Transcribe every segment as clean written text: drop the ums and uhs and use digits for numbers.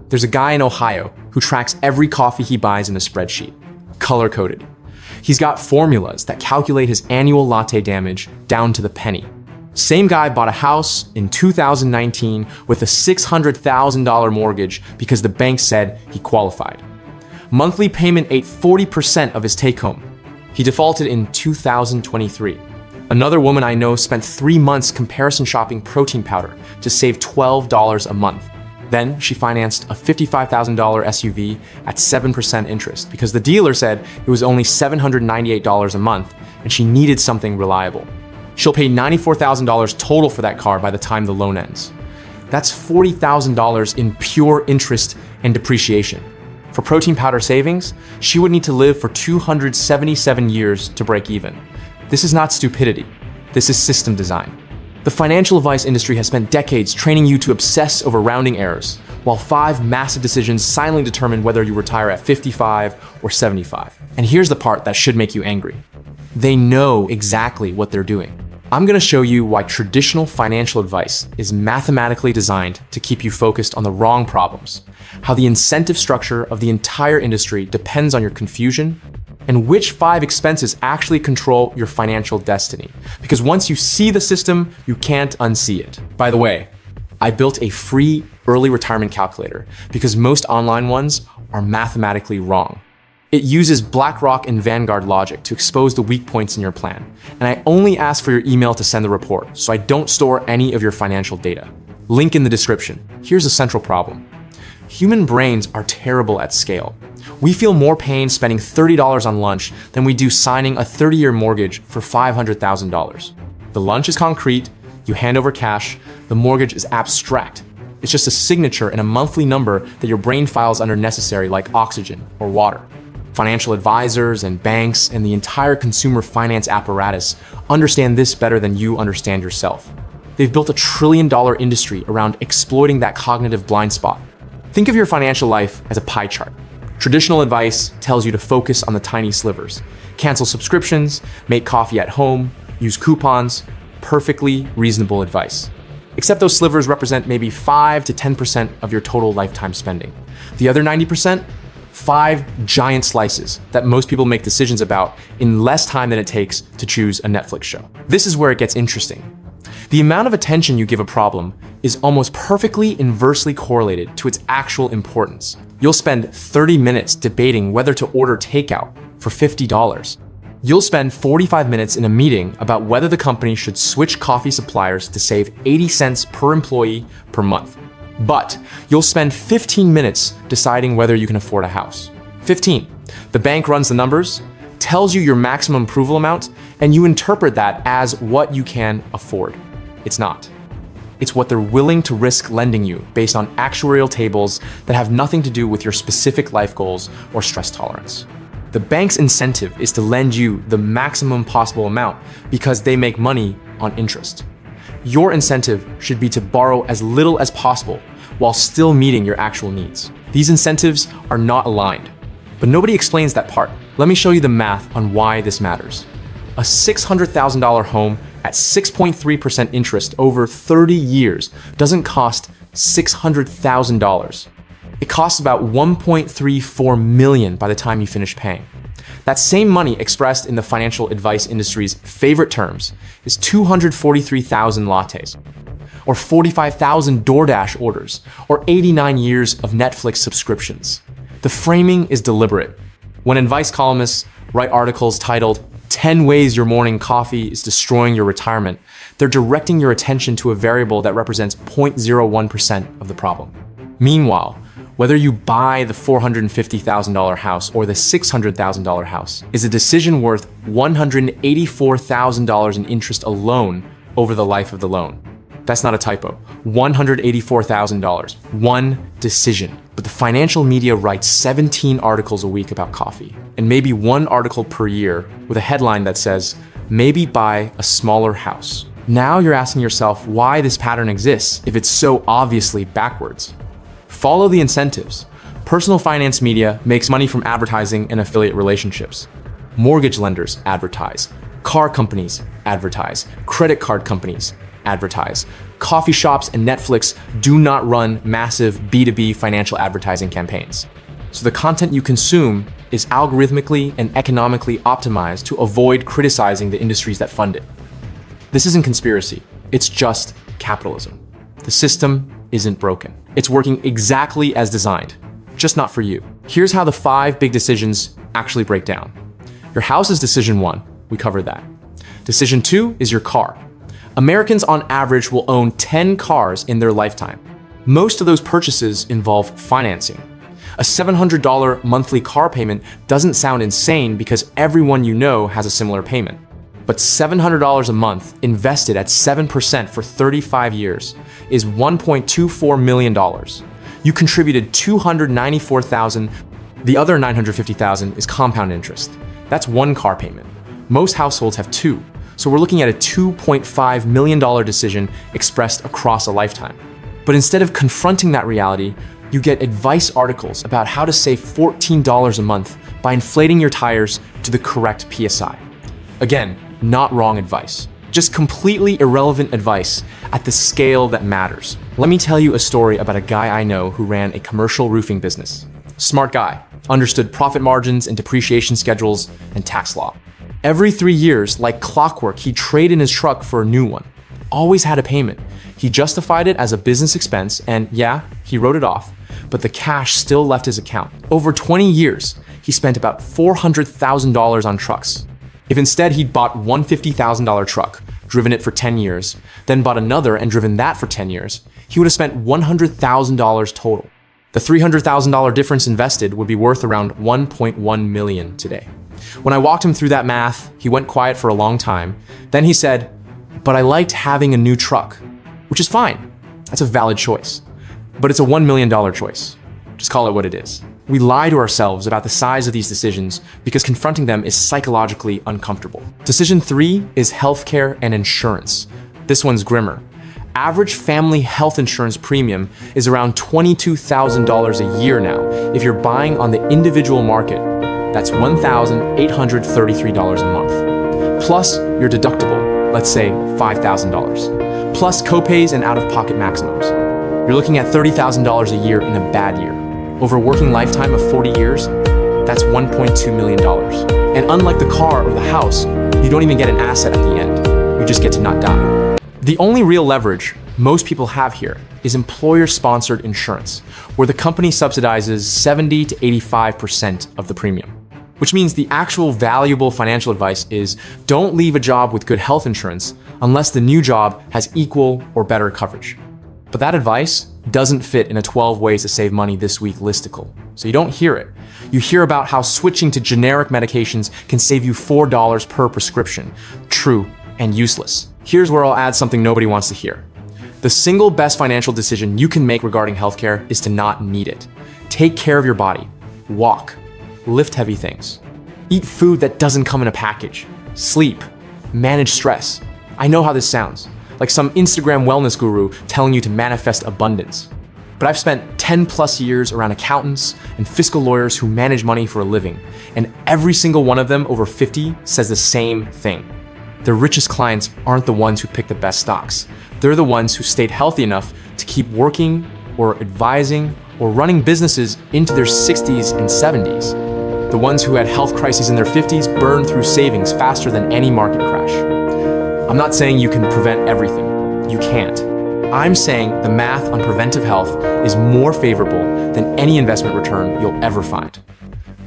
There's a guy in Ohio who tracks every coffee he buys in a spreadsheet, color-coded. He's got formulas that calculate his annual latte damage down to the penny. Same guy bought a house in 2019 with a $600,000 mortgage because the bank said he qualified. Monthly payment ate 40% of his take-home. He defaulted in 2023. Another woman I know spent 3 months comparison shopping protein powder to save $12 a month. Then she financed a $55,000 SUV at 7% interest because the dealer said it was only $798 a month and she needed something reliable. She'll pay $94,000 total for that car by the time the loan ends. That's $40,000 in pure interest and depreciation. For protein powder savings, she would need to live for 277 years to break even. This is not stupidity. This is system design. The financial advice industry has spent decades training you to obsess over rounding errors, while 5 massive decisions silently determine whether you retire at 55 or 75. And here's the part that should make you angry. They know exactly what they're doing. I'm going to show you why traditional financial advice is mathematically designed to keep you focused on the wrong problems, how the incentive structure of the entire industry depends on your confusion, and which 5 expenses actually control your financial destiny. Because once you see the system, you can't unsee it. By the way, I built a free early retirement calculator because most online ones are mathematically wrong. It uses BlackRock and Vanguard logic to expose the weak points in your plan. And I only ask for your email to send the report, so I don't store any of your financial data. Link in the description. Here's a central problem. Human brains are terrible at scale. We feel more pain spending $30 on lunch than we do signing a 30-year mortgage for $500,000. The lunch is concrete, you hand over cash, the mortgage is abstract. It's just a signature and a monthly number that your brain files under necessary like oxygen or water. Financial advisors and banks and the entire consumer finance apparatus understand this better than you understand yourself. They've built a $1 trillion industry around exploiting that cognitive blind spot. Think of your financial life as a pie chart. Traditional advice tells you to focus on the tiny slivers. Cancel subscriptions, make coffee at home, use coupons, perfectly reasonable advice. Except those slivers represent maybe 5 to 10% of your total lifetime spending. The other 90%? 5 giant slices that most people make decisions about in less time than it takes to choose a Netflix show. This is where it gets interesting. The amount of attention you give a problem is almost perfectly inversely correlated to its actual importance. You'll spend 30 minutes debating whether to order takeout for $50. You'll spend 45 minutes in a meeting about whether the company should switch coffee suppliers to save 80 cents per employee per month. But you'll spend 15 minutes deciding whether you can afford a house. 15. The bank runs the numbers, tells you your maximum approval amount, and you interpret that as what you can afford. It's not. It's what they're willing to risk lending you based on actuarial tables that have nothing to do with your specific life goals or stress tolerance. The bank's incentive is to lend you the maximum possible amount because they make money on interest. Your incentive should be to borrow as little as possible while still meeting your actual needs. These incentives are not aligned, but nobody explains that part. Let me show you the math on why this matters. A $600,000 home at 6.3% interest over 30 years doesn't cost $600,000. It costs about $1.34 million by the time you finish paying. That same money expressed in the financial advice industry's favorite terms is 243,000 lattes, or 45,000 DoorDash orders, or 89 years of Netflix subscriptions. The framing is deliberate. When advice columnists write articles titled 10 Ways Your Morning Coffee is Destroying Your Retirement, they're directing your attention to a variable that represents 0.01% of the problem. Meanwhile, whether you buy the $450,000 house or the $600,000 house is a decision worth $184,000 in interest alone over the life of the loan. That's not a typo. $184,000. One decision. But the financial media writes 17 articles a week about coffee, and maybe 1 article per year with a headline that says, maybe buy a smaller house. Now you're asking yourself why this pattern exists if it's so obviously backwards. Follow the incentives. Personal finance media makes money from advertising and affiliate relationships. Mortgage lenders advertise. Car companies advertise. Credit card companies advertise. Coffee shops and Netflix do not run massive B2B financial advertising campaigns. So the content you consume is algorithmically and economically optimized to avoid criticizing the industries that fund it. This isn't conspiracy, it's just capitalism. The system isn't broken. It's working exactly as designed, just not for you. Here's how the 5 big decisions actually break down. Your house is decision 1, we covered that. Decision 2 is your car. Americans on average will own 10 cars in their lifetime. Most of those purchases involve financing. A $700 monthly car payment doesn't sound insane because everyone you know has a similar payment. But $700 a month invested at 7% for 35 years is $1.24 million. You contributed $294,000. The other $950,000 is compound interest. That's 1 car payment. Most households have 2. So we're looking at a $2.5 million decision expressed across a lifetime. But instead of confronting that reality, you get advice articles about how to save $14 a month by inflating your tires to the correct PSI. Again, not wrong advice, just completely irrelevant advice at the scale that matters. Let me tell you a story about a guy I know who ran a commercial roofing business. Smart guy, understood profit margins and depreciation schedules and tax law. Every 3 years, like clockwork, he'd trade in his truck for a new one. Always had a payment. He justified it as a business expense and yeah, he wrote it off, but the cash still left his account. Over 20 years, he spent about $400,000 on trucks. If instead he'd bought one $50,000 truck, driven it for 10 years, then bought another and driven that for 10 years, he would have spent $100,000 total. The $300,000 difference invested would be worth around $1.1 million today. When I walked him through that math, he went quiet for a long time. Then he said, "But I liked having a new truck," which is fine. That's a valid choice. But it's a $1 million choice. Just call it what it is. We lie to ourselves about the size of these decisions because confronting them is psychologically uncomfortable. Decision 3 is healthcare and insurance. This one's grimmer. Average family health insurance premium is around $22,000 a year now. If you're buying on the individual market, that's $1,833 a month. Plus your deductible, let's say $5,000. Plus copays and out-of-pocket maximums. You're looking at $30,000 a year in a bad year. Over a working lifetime of 40 years, that's $1.2 million. And unlike the car or the house, you don't even get an asset at the end. You just get to not die. The only real leverage most people have here is employer-sponsored insurance, where the company subsidizes 70 to 85% of the premium. Which means the actual valuable financial advice is don't leave a job with good health insurance unless the new job has equal or better coverage. But that advice doesn't fit in a 12 ways to save money this week listicle. So you don't hear it. You hear about how switching to generic medications can save you $4 per prescription. True and useless. Here's where I'll add something nobody wants to hear. The single best financial decision you can make regarding healthcare is to not need it. Take care of your body. Walk. Lift heavy things. Eat food that doesn't come in a package. Sleep. Manage stress. I know how this sounds. Like some Instagram wellness guru telling you to manifest abundance. But I've spent 10 plus years around accountants and fiscal lawyers who manage money for a living, and every single one of them over 50 says the same thing. Their richest clients aren't the ones who pick the best stocks. They're the ones who stayed healthy enough to keep working or advising or running businesses into their 60s and 70s. The ones who had health crises in their 50s burned through savings faster than any market crash. I'm not saying you can prevent everything. You can't. I'm saying the math on preventive health is more favorable than any investment return you'll ever find.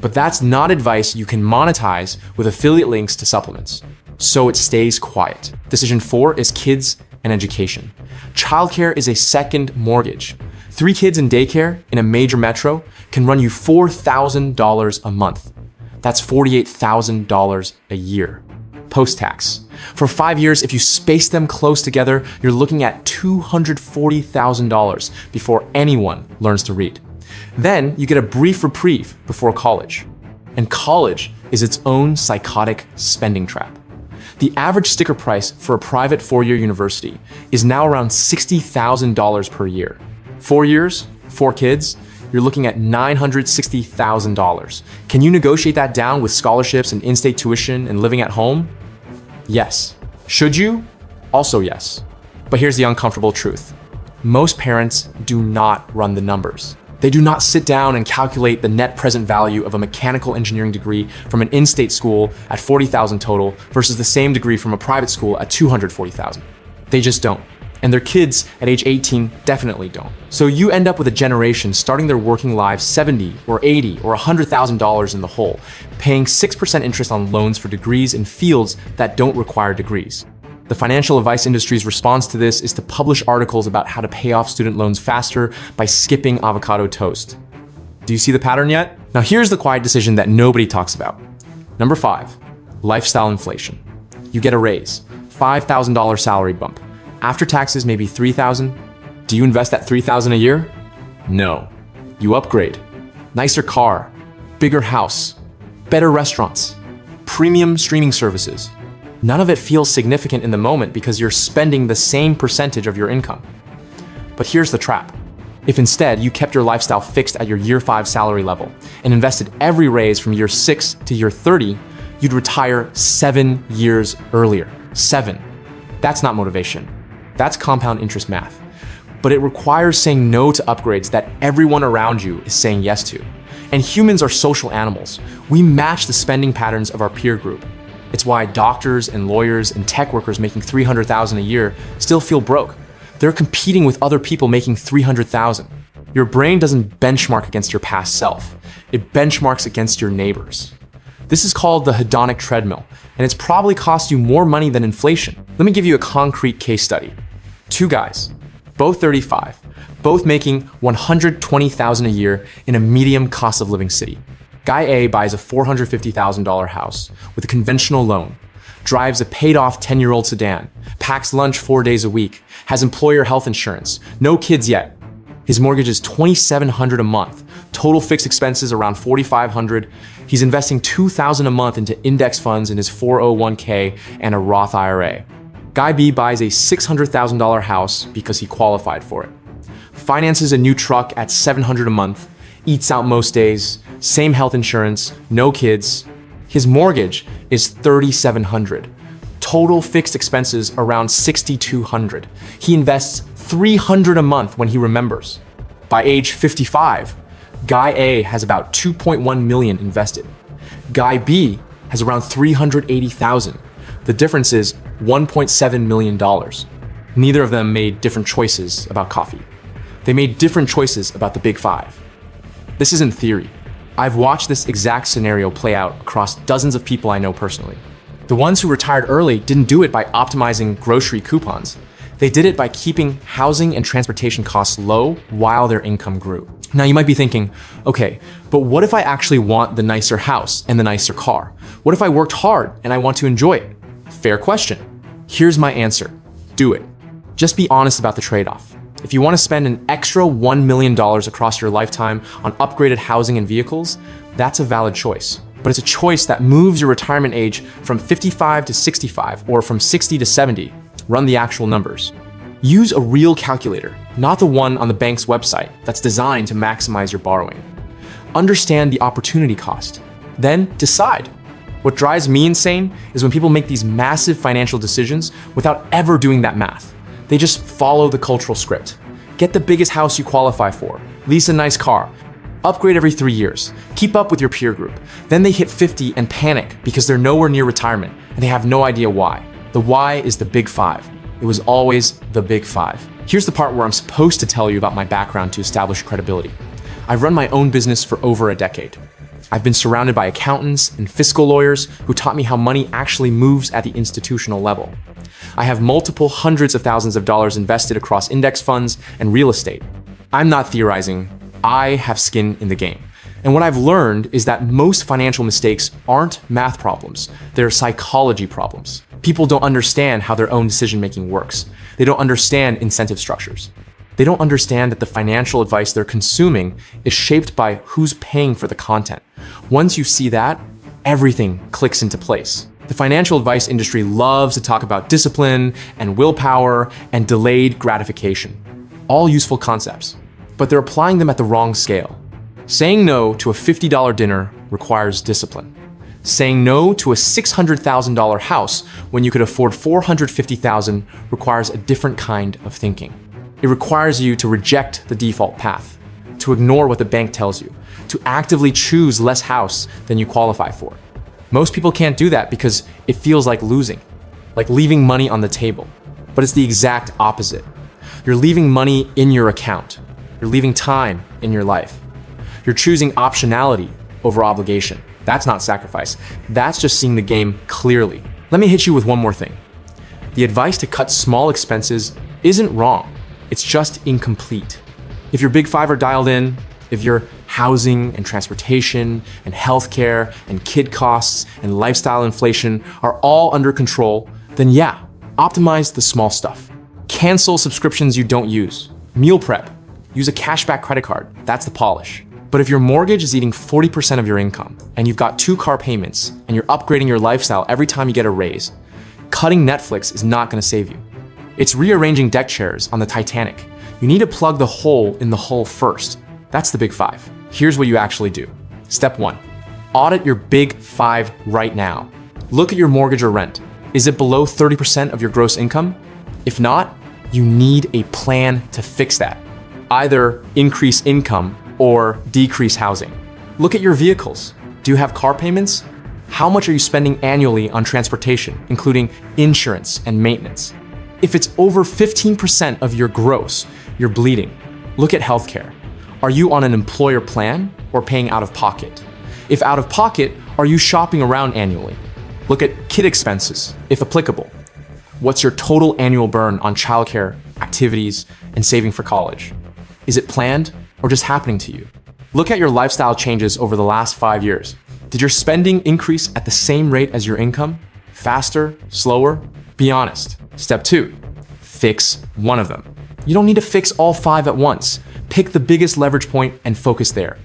But that's not advice you can monetize with affiliate links to supplements. So it stays quiet. Decision 4 is kids and education. Childcare is a second mortgage. 3 kids in daycare in a major metro can run you $4,000 a month. That's $48,000 a year. Post-tax. For 5 years, if you space them close together, you're looking at $240,000 before anyone learns to read. Then you get a brief reprieve before college. And college is its own psychotic spending trap. The average sticker price for a private 4-year university is now around $60,000 per year. 4 years, 4 kids, you're looking at $960,000. Can you negotiate that down with scholarships and in-state tuition and living at home? Yes. Should you? Also yes. But here's the uncomfortable truth. Most parents do not run the numbers. They do not sit down and calculate the net present value of a mechanical engineering degree from an in-state school at $40,000 total versus the same degree from a private school at $240,000. They just don't. And their kids at age 18 definitely don't. So you end up with a generation starting their working lives $70 or $80 or $100,000 in the hole, paying 6% interest on loans for degrees in fields that don't require degrees. The financial advice industry's response to this is to publish articles about how to pay off student loans faster by skipping avocado toast. Do you see the pattern yet? Now here's the quiet decision that nobody talks about. Number 5, lifestyle inflation. You get a raise, $5,000 salary bump. After taxes, maybe $3,000. Do you invest that $3,000 a year? No. You upgrade. Nicer car, bigger house, better restaurants, premium streaming services. None of it feels significant in the moment because you're spending the same percentage of your income. But here's the trap. If instead you kept your lifestyle fixed at your year 5 salary level and invested every raise from year 6 to year 30, you'd retire 7 years earlier. 7. That's not motivation. That's compound interest math. But it requires saying no to upgrades that everyone around you is saying yes to. And humans are social animals. We match the spending patterns of our peer group. It's why doctors and lawyers and tech workers making $300,000 a year still feel broke. They're competing with other people making $300,000. Your brain doesn't benchmark against your past self. It benchmarks against your neighbors. This is called the hedonic treadmill, and it's probably cost you more money than inflation. Let me give you a concrete case study. 2 guys, both 35, both making $120,000 a year in a medium cost of living city. Guy A buys a $450,000 house with a conventional loan, drives a paid-off 10-year-old sedan, packs lunch 4 days a week, has employer health insurance, no kids yet. His mortgage is $2,700 a month, total fixed expenses around $4,500. He's investing $2,000 a month into index funds in his 401k and a Roth IRA. Guy B buys a $600,000 house because he qualified for it, finances a new truck at $700 a month, eats out most days, same health insurance, no kids. His mortgage is $3,700. Total fixed expenses around $6,200. He invests $300 a month when he remembers. By age 55, Guy A has about $2.1 million invested. Guy B has around $380,000. The difference is $1.7 million. Neither of them made different choices about coffee. They made different choices about the Big Five. This isn't theory. I've watched this exact scenario play out across dozens of people I know personally. The ones who retired early didn't do it by optimizing grocery coupons. They did it by keeping housing and transportation costs low while their income grew. Now you might be thinking, okay, but what if I actually want the nicer house and the nicer car? What if I worked hard and I want to enjoy it? Fair question. Here's my answer. Do it. Just be honest about the trade-off. If you want to spend an extra $1 million across your lifetime on upgraded housing and vehicles, that's a valid choice. But it's a choice that moves your retirement age from 55 to 65 or from 60 to 70. Run the actual numbers. Use a real calculator, not the one on the bank's website that's designed to maximize your borrowing. Understand the opportunity cost. Then decide. What drives me insane is when people make these massive financial decisions without ever doing that math. They just follow the cultural script. Get the biggest house you qualify for, lease a nice car, upgrade every 3 years, keep up with your peer group. Then they hit 50 and panic because they're nowhere near retirement and they have no idea why. The why is the Big Five. It was always the Big Five. Here's the part where I'm supposed to tell you about my background to establish credibility. I've run my own business for over a decade. I've been surrounded by accountants and fiscal lawyers who taught me how money actually moves at the institutional level. I have multiple hundreds of thousands of dollars invested across index funds and real estate. I'm not theorizing. I have skin in the game. And what I've learned is that most financial mistakes aren't math problems. They're psychology problems. People don't understand how their own decision-making works. They don't understand incentive structures. They don't understand that the financial advice they're consuming is shaped by who's paying for the content. Once you see that, everything clicks into place. The financial advice industry loves to talk about discipline and willpower and delayed gratification. All useful concepts, but they're applying them at the wrong scale. Saying no to a $50 dinner requires discipline. Saying no to a $600,000 house when you could afford $450,000 requires a different kind of thinking. It requires you to reject the default path, to ignore what the bank tells you, to actively choose less house than you qualify for. Most people can't do that because it feels like losing, like leaving money on the table. But it's the exact opposite. You're leaving money in your account. You're leaving time in your life. You're choosing optionality over obligation. That's not sacrifice. That's just seeing the game clearly. Let me hit you with one more thing. The advice to cut small expenses isn't wrong. It's just incomplete. If your big five are dialed in, if your housing and transportation and healthcare and kid costs and lifestyle inflation are all under control, then yeah, optimize the small stuff. Cancel subscriptions you don't use. Meal prep. Use a cashback credit card. That's the polish. But if your mortgage is eating 40% of your income and you've got 2 car payments and you're upgrading your lifestyle every time you get a raise, cutting Netflix is not going to save you. It's rearranging deck chairs on the Titanic. You need to plug the hole in the hull first. That's the big 5. Here's what you actually do. Step 1. Audit your big 5 right now. Look at your mortgage or rent. Is it below 30% of your gross income? If not, you need a plan to fix that. Either increase income or decrease housing. Look at your vehicles. Do you have car payments? How much are you spending annually on transportation, including insurance and maintenance? If it's over 15% of your gross, you're bleeding. Look at healthcare. Are you on an employer plan or paying out of pocket? If out of pocket, are you shopping around annually? Look at kid expenses, if applicable. What's your total annual burn on childcare, activities, and saving for college? Is it planned or just happening to you? Look at your lifestyle changes over the last 5 years. Did your spending increase at the same rate as your income? Faster? Slower? Be honest. Step 2, fix one of them. You don't need to fix all 5 at once. Pick the biggest leverage point and focus there.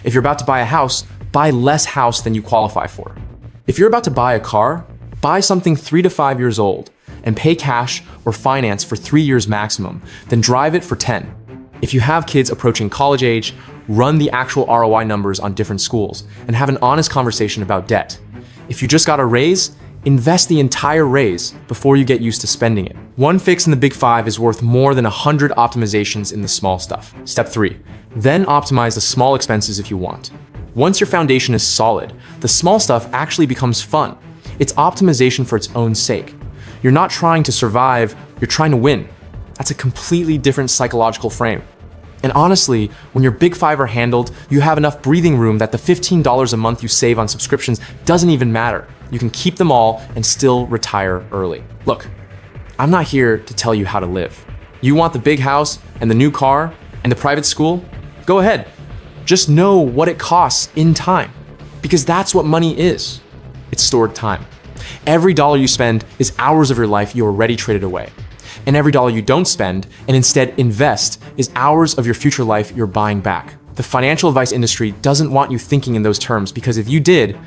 If you're about to buy a house, buy less house than you qualify for. If you're about to buy a car, buy something 3 to 5 years old and pay cash or finance for 3 years maximum, then drive it for 10. If you have kids approaching college age, run the actual ROI numbers on different schools and have an honest conversation about debt. If you just got a raise, invest the entire raise before you get used to spending it. One fix in the big 5 is worth more than 100 optimizations in the small stuff. Step 3, then optimize the small expenses if you want. Once your foundation is solid, the small stuff actually becomes fun. It's optimization for its own sake. You're not trying to survive, you're trying to win. That's a completely different psychological frame. And honestly, when your big 5 are handled, you have enough breathing room that the $15 a month you save on subscriptions doesn't even matter. You can keep them all and still retire early. Look, I'm not here to tell you how to live. You want the big house and the new car and the private school? Go ahead. Just know what it costs in time, because that's what money is. It's stored time. Every dollar you spend is hours of your life you already traded away. And every dollar you don't spend and instead invest is hours of your future life you're buying back. The financial advice industry doesn't want you thinking in those terms, because if you did,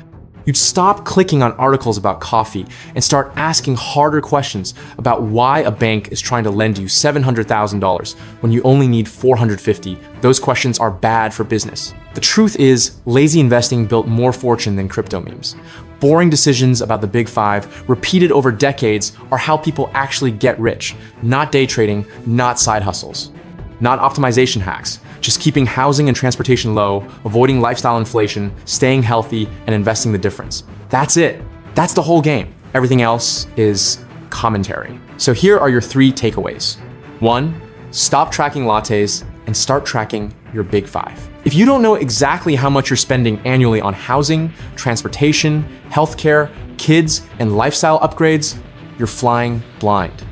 you'd stop clicking on articles about coffee and start asking harder questions about why a bank is trying to lend you $700,000 when you only need $450,000. Those questions are bad for business. The truth is, lazy investing built more fortune than crypto memes. Boring decisions about the big 5, repeated over decades, are how people actually get rich. Not day trading, not side hustles. Not optimization hacks. Just keeping housing and transportation low, avoiding lifestyle inflation, staying healthy, and investing the difference. That's it. That's the whole game. Everything else is commentary. So here are your 3 takeaways. 1, stop tracking lattes and start tracking your big 5. If you don't know exactly how much you're spending annually on housing, transportation, healthcare, kids, and lifestyle upgrades, you're flying blind.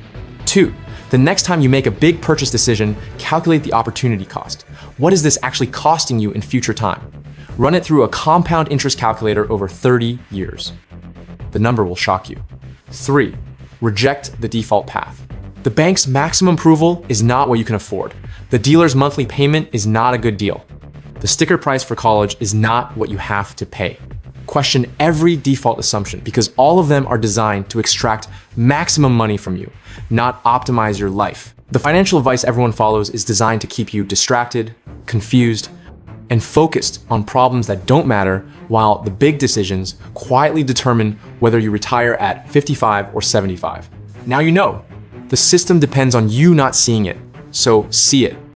2, the next time you make a big purchase decision, calculate the opportunity cost. What is this actually costing you in future time? Run it through a compound interest calculator over 30 years. The number will shock you. 3, reject the default path. The bank's maximum approval is not what you can afford. The dealer's monthly payment is not a good deal. The sticker price for college is not what you have to pay. Question every default assumption, because all of them are designed to extract maximum money from you, not optimize your life. The financial advice everyone follows is designed to keep you distracted, confused, and focused on problems that don't matter, while the big decisions quietly determine whether you retire at 55 or 75. Now you know. The system depends on you not seeing it, so see it.